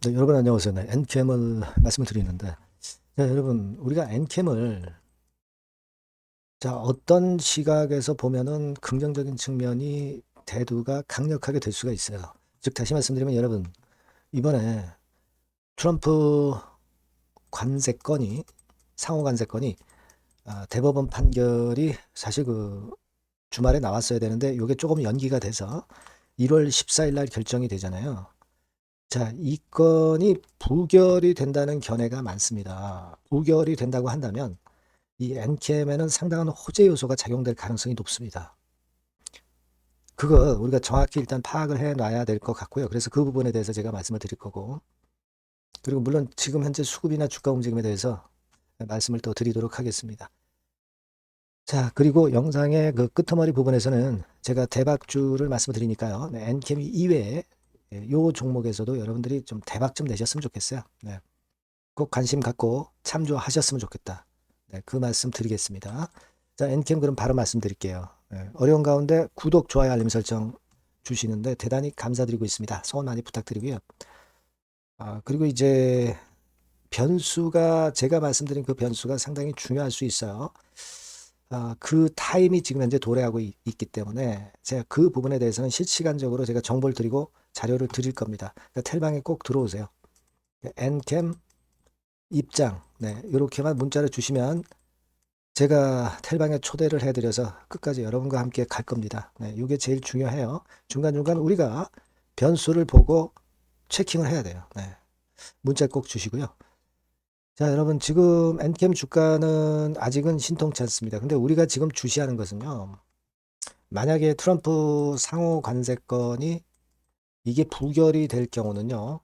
네, 여러분 안녕하세요. 네, 엔캠을 말씀을 드리는데, 네, 여러분 우리가 엔캠을 어떤 시각에서 보면은 긍정적인 측면이 대두가 강력하게 될 수가 있어요. 즉 다시 말씀드리면 여러분 이번에 트럼프 관세건이 상호 관세건이 대법원 판결이 사실 그 주말에 나왔어야 되는데 이게 조금 연기가 돼서 1월 14일 날 결정이 되잖아요. 자, 이 건이 부결이 된다는 견해가 많습니다. 부결이 된다고 한다면 이 NKM에는 상당한 호재 요소가 작용될 가능성이 높습니다. 그거 우리가 정확히 일단 파악을 해 놔야 될 것 같고요. 그래서 그 부분에 대해서 제가 말씀을 드릴 거고, 그리고 물론 지금 현재 수급이나 주가 움직임에 대해서 말씀을 또 드리도록 하겠습니다. 자, 그리고 영상의 그 끄트머리 부분에서는 제가 대박주를 말씀을 드리니까요. 네, 엔케미 이외에 요 종목에서도 여러분들이 좀 대박 좀 내셨으면 좋겠어요. 네, 꼭 관심 갖고 참조하셨으면 좋겠다. 네, 그 말씀 드리겠습니다. 자, 엔캠 그럼 바로 말씀드릴게요. 네, 어려운 가운데 구독, 좋아요, 알림 설정 주시는데 대단히 감사드리고 있습니다. 소원 많이 부탁드리고요. 그리고 이제 변수가 제가 말씀드린 그 변수가 상당히 중요할 수 있어요. 그 타임이 지금 현재 도래하고 있기 때문에 제가 그 부분에 대해서는 실시간적으로 제가 정보를 드리고 자료를 드릴 겁니다. 그러니까 텔방에 꼭 들어오세요. 엔캠 입장, 네, 이렇게만 문자를 주시면 제가 텔방에 초대를 해드려서 끝까지 여러분과 함께 갈 겁니다. 네, 이게 제일 중요해요. 중간중간 우리가 변수를 보고 체킹을 해야 돼요. 네, 문자 꼭 주시고요. 자, 여러분 지금 엔캠 주가는 아직은 신통치 않습니다. 근데 우리가 지금 주시하는 것은요. 만약에 트럼프 상호 관세건이 이게 부결이 될 경우는요.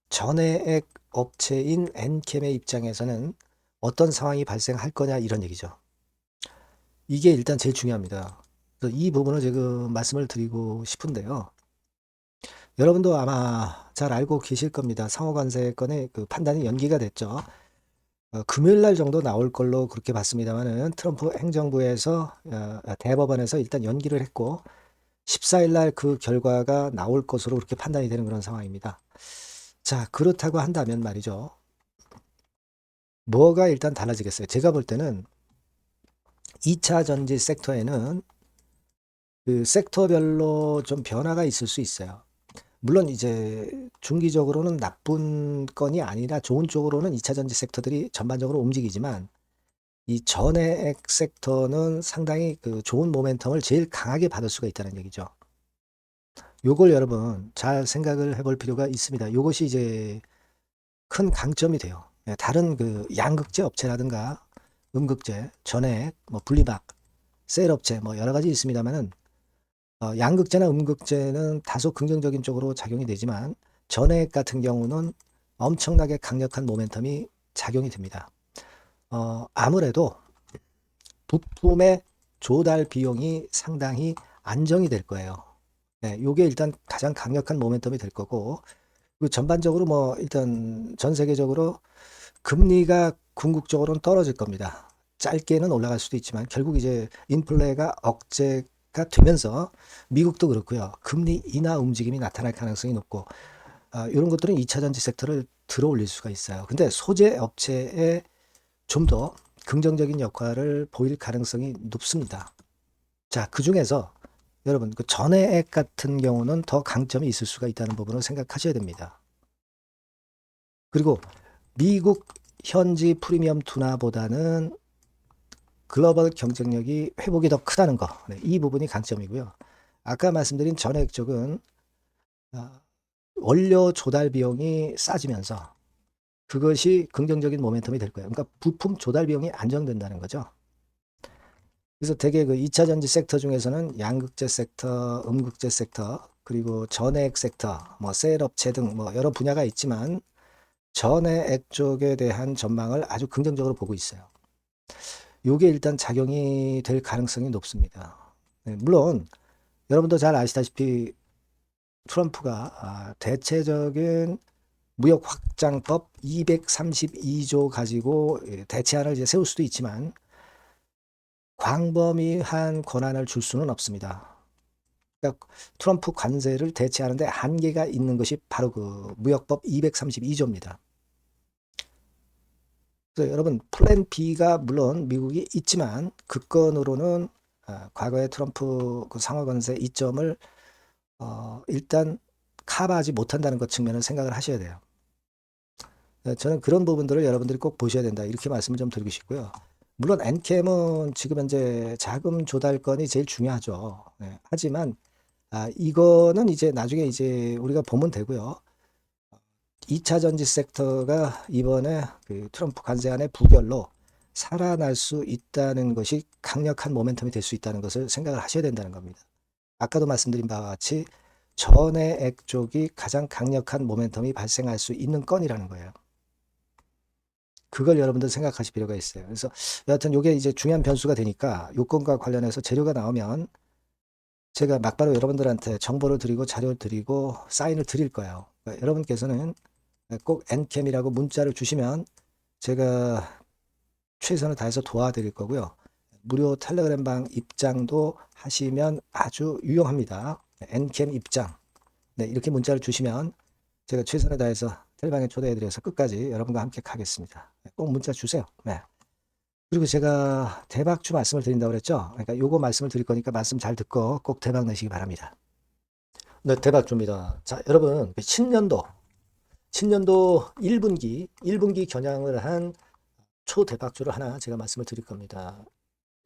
전해액 업체인 엔캠의 입장에서는 어떤 상황이 발생할 거냐 이런 얘기죠. 이게 일단 제일 중요합니다. 그래서 이 부분을 지금 말씀을 드리고 싶은데요. 여러분도 아마 잘 알고 계실 겁니다. 상호관세 건의 그 판단이 연기가 됐죠. 금요일 날 정도 나올 걸로 그렇게 봤습니다만은 트럼프 행정부에서 대법원에서 일단 연기를 했고 14일 날 그 결과가 나올 것으로 그렇게 판단이 되는 그런 상황입니다. 자, 그렇다고 한다면 말이죠. 뭐가 일단 달라지겠어요? 제가 볼 때는 2차 전지 섹터에는 그 섹터별로 좀 변화가 있을 수 있어요. 물론 이제 중기적으로는 나쁜 건이 아니라 좋은 쪽으로는 2차 전지 섹터들이 전반적으로 움직이지만 이 전해액 섹터는 상당히 그 좋은 모멘텀을 제일 강하게 받을 수가 있다는 얘기죠. 요걸 여러분 잘 생각을 해볼 필요가 있습니다. 요것이 이제 큰 강점이 돼요. 다른 그 양극재 업체라든가 음극재, 전해액, 뭐 분리막, 셀 업체 뭐 여러 가지 있습니다만은 양극재나 음극재는 다소 긍정적인 쪽으로 작용이 되지만 전해액 같은 경우는 엄청나게 강력한 모멘텀이 작용이 됩니다. 아무래도 부품의 조달 비용이 상당히 안정이 될 거예요. 네, 요게 일단 가장 강력한 모멘텀이 될 거고, 그 전반적으로 뭐 일단 전 세계적으로 금리가 궁극적으로는 떨어질 겁니다. 짧게는 올라갈 수도 있지만 결국 이제 인플레가 억제가 되면서 미국도 그렇고요. 금리 인하 움직임이 나타날 가능성이 높고 이런 것들은 2차 전지 섹터를 들어 올릴 수가 있어요. 근데 소재 업체에 좀 더 긍정적인 역할을 보일 가능성이 높습니다. 자, 그 중에서 여러분 그 전해액 같은 경우는 더 강점이 있을 수가 있다는 부분을 생각하셔야 됩니다. 그리고 미국 현지 프리미엄 둔화보다는 글로벌 경쟁력이 회복이 더 크다는 거. 네, 이 부분이 강점이고요. 아까 말씀드린 전액 쪽은 원료 조달 비용이 싸지면서 그것이 긍정적인 모멘텀이 될 거예요. 그러니까 부품 조달 비용이 안정된다는 거죠. 그래서 되게 그 2차 전지 섹터 중에서는 양극재 섹터, 음극재 섹터, 그리고 전해액 섹터, 뭐 셀업체 등 뭐 여러 분야가 있지만 전해액 쪽에 대한 전망을 아주 긍정적으로 보고 있어요. 요게 일단 작용이 될 가능성이 높습니다. 네, 물론 여러분도 잘 아시다시피 트럼프가 대체적인 무역 확장법 232조 가지고 대체안을 이제 세울 수도 있지만 광범위한 권한을 줄 수는 없습니다. 그러니까 트럼프 관세를 대체하는데 한계가 있는 것이 바로 그 무역법 232조입니다. 그래서 여러분 플랜 B가 물론 미국이 있지만 그 건으로는 과거에 트럼프 그 상호 관세 이점을 일단 커버하지 못한다는 것 측면을 생각을 하셔야 돼요. 저는 그런 부분들을 여러분들이 꼭 보셔야 된다 이렇게 말씀을 좀 드리고 싶고요. 물론 엔캠은 지금 현재 자금 조달건이 제일 중요하죠. 네. 하지만 이거는 이제 나중에 이제 우리가 보면 되고요. 2차 전지 섹터가 이번에 그 트럼프 관세안의 부결로 살아날 수 있다는 것이 강력한 모멘텀이 될 수 있다는 것을 생각을 하셔야 된다는 겁니다. 아까도 말씀드린 바와 같이 전해액 쪽이 가장 강력한 모멘텀이 발생할 수 있는 건이라는 거예요. 그걸 여러분들 생각하실 필요가 있어요. 그래서 여하튼 이게 이제 중요한 변수가 되니까 요건과 관련해서 재료가 나오면 제가 막바로 여러분들한테 정보를 드리고 자료를 드리고 사인을 드릴 거예요. 그러니까 여러분께서는 꼭 엔캠이라고 문자를 주시면 제가 최선을 다해서 도와드릴 거고요. 무료 텔레그램방 입장도 하시면 아주 유용합니다. 엔캠 입장. 네, 이렇게 문자를 주시면 제가 최선을 다해서 텔방에 초대해드려서 끝까지 여러분과 함께 가겠습니다. 꼭 문자 주세요. 네. 그리고 제가 대박주 말씀을 드린다고 그랬죠. 그러니까 요거 말씀을 드릴 거니까 말씀 잘 듣고 꼭 대박 내시기 바랍니다. 네, 대박주입니다. 자, 여러분 신년도 1분기 겨냥을 한 초대박주를 하나 제가 말씀을 드릴 겁니다.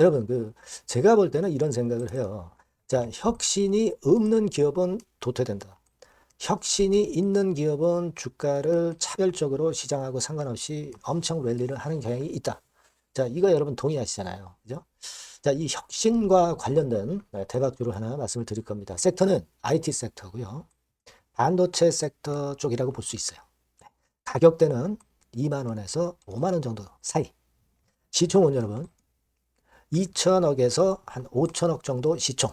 여러분 제가 볼 때는 이런 생각을 해요. 자, 혁신이 없는 기업은 도태된다. 혁신이 있는 기업은 주가를 차별적으로 시장하고 상관없이 엄청 랠리를 하는 경향이 있다. 자, 이거 여러분 동의하시잖아요. 그죠? 자, 이 혁신과 관련된 대박주를 하나 말씀을 드릴 겁니다. 섹터는 IT 섹터고요. 반도체 섹터 쪽이라고 볼 수 있어요. 가격대는 2만 원에서 5만 원 정도 사이. 시총은 여러분 2천억에서 한 5천억 정도 시총.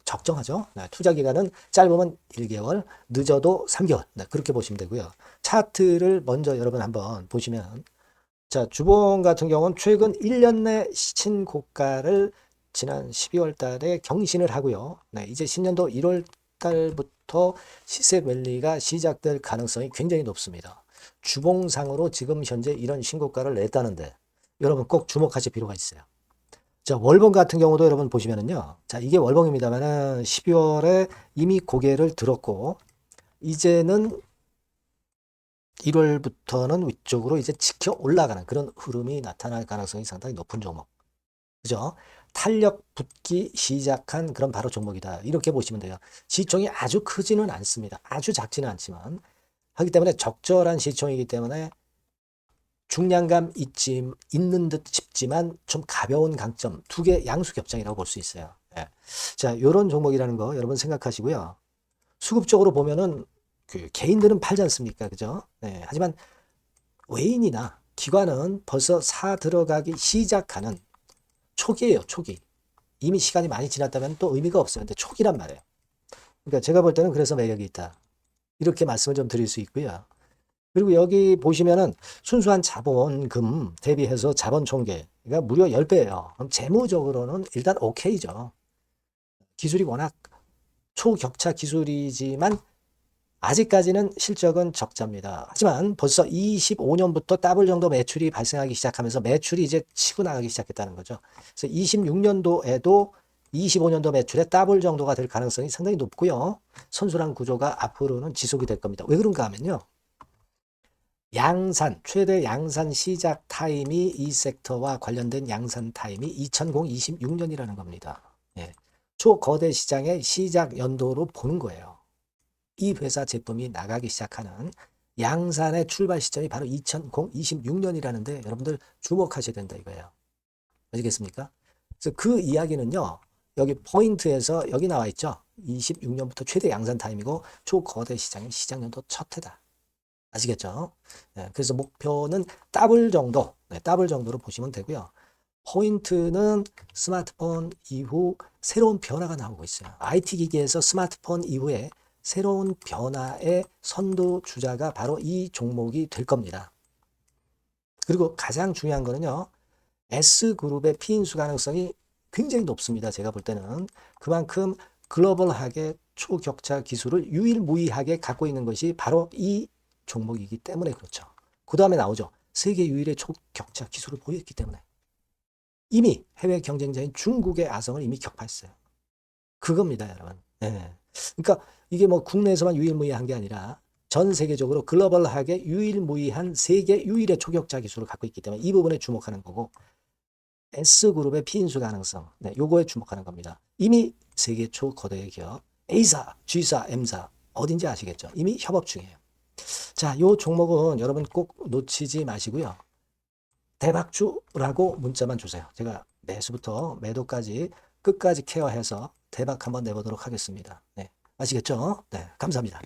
적정하죠. 네, 투자 기간은 짧으면 1개월, 늦어도 3개월. 네, 그렇게 보시면 되고요. 차트를 먼저 여러분 한번 보시면 자, 주봉 같은 경우는 최근 1년 내 신고가를 지난 12월 달에 경신을 하고요. 네, 이제 신년도 1월 달부터 시세 랠리가 시작될 가능성이 굉장히 높습니다. 주봉상으로 지금 현재 이런 신고가를 냈다는데 여러분 꼭 주목하실 필요가 있어요. 자, 월봉 같은 경우도 여러분 보시면은요. 자, 이게 월봉입니다만은 12월에 이미 고개를 들었고 이제는 1월부터는 위쪽으로 이제 지켜 올라가는 그런 흐름이 나타날 가능성이 상당히 높은 종목. 그죠? 탄력 붙기 시작한 그런 바로 종목이다. 이렇게 보시면 돼요. 시총이 아주 크지는 않습니다. 아주 작지는 않지만 하기 때문에 적절한 시총이기 때문에 중량감 있는 듯 싶지만 좀 가벼운 강점 두 개 양수 겹장이라고 볼 수 있어요. 예. 자, 이런 종목이라는 거 여러분 생각하시고요. 수급적으로 보면은 그 개인들은 팔지 않습니까? 그죠? 네. 하지만 외인이나 기관은 벌써 사 들어가기 시작하는 초기예요, 초기. 이미 시간이 많이 지났다면 또 의미가 없어요. 근데 초기란 말이에요. 그러니까 제가 볼 때는 그래서 매력이 있다. 이렇게 말씀을 좀 드릴 수 있고요. 그리고 여기 보시면은 순수한 자본금 대비해서 자본 총계가 무려 10배예요. 그럼 재무적으로는 일단 오케이죠. 기술이 워낙 초격차 기술이지만 아직까지는 실적은 적자입니다. 하지만 벌써 25년부터 더블 정도 매출이 발생하기 시작하면서 매출이 이제 치고 나가기 시작했다는 거죠. 그래서 26년도에도 25년도 매출의 더블 정도가 될 가능성이 상당히 높고요. 선순환 구조가 앞으로는 지속이 될 겁니다. 왜 그런가 하면요. 최대 양산 시작 타임이 이 섹터와 관련된 양산 타임이 2026년이라는 겁니다. 예. 초거대 시장의 시작 연도로 보는 거예요. 이 회사 제품이 나가기 시작하는 양산의 출발 시점이 바로 2026년이라는데 여러분들 주목하셔야 된다 이거예요. 아시겠습니까? 그래서 그 이야기는요. 여기 포인트에서 여기 나와 있죠. 26년부터 최대 양산 타임이고 초거대 시장의 시작 연도 첫 해다. 아시겠죠? 네, 그래서 목표는 더블 정도, 더블 정도로 보시면 되고요. 포인트는 스마트폰 이후 새로운 변화가 나오고 있어요. IT 기기에서 스마트폰 이후에 새로운 변화의 선두 주자가 바로 이 종목이 될 겁니다. 그리고 가장 중요한 거는요. S그룹의 피인수 가능성이 굉장히 높습니다. 제가 볼 때는. 그만큼 글로벌하게 초격차 기술을 유일무이하게 갖고 있는 것이 바로 이 종목이기 때문에 그렇죠. 그 다음에 나오죠. 세계 유일의 초격차 기술을 보였기 때문에. 이미 해외 경쟁자인 중국의 아성을 이미 격파했어요. 그겁니다, 여러분. 예. 그러니까 이게 뭐 국내에서만 유일무이한 게 아니라 전 세계적으로 글로벌하게 유일무이한 세계 유일의 초격차 기술을 갖고 있기 때문에 이 부분에 주목하는 거고, S그룹의 피인수 가능성, 네, 요거에 주목하는 겁니다. 이미 세계 초거대 기업 A사, G사, M사 어딘지 아시겠죠? 이미 협업 중이에요. 자, 요 종목은 여러분 꼭 놓치지 마시고요. 대박주라고 문자만 주세요. 제가 매수부터 매도까지 끝까지 케어해서 대박 한번 내보도록 하겠습니다. 네, 아시겠죠? 네, 감사합니다.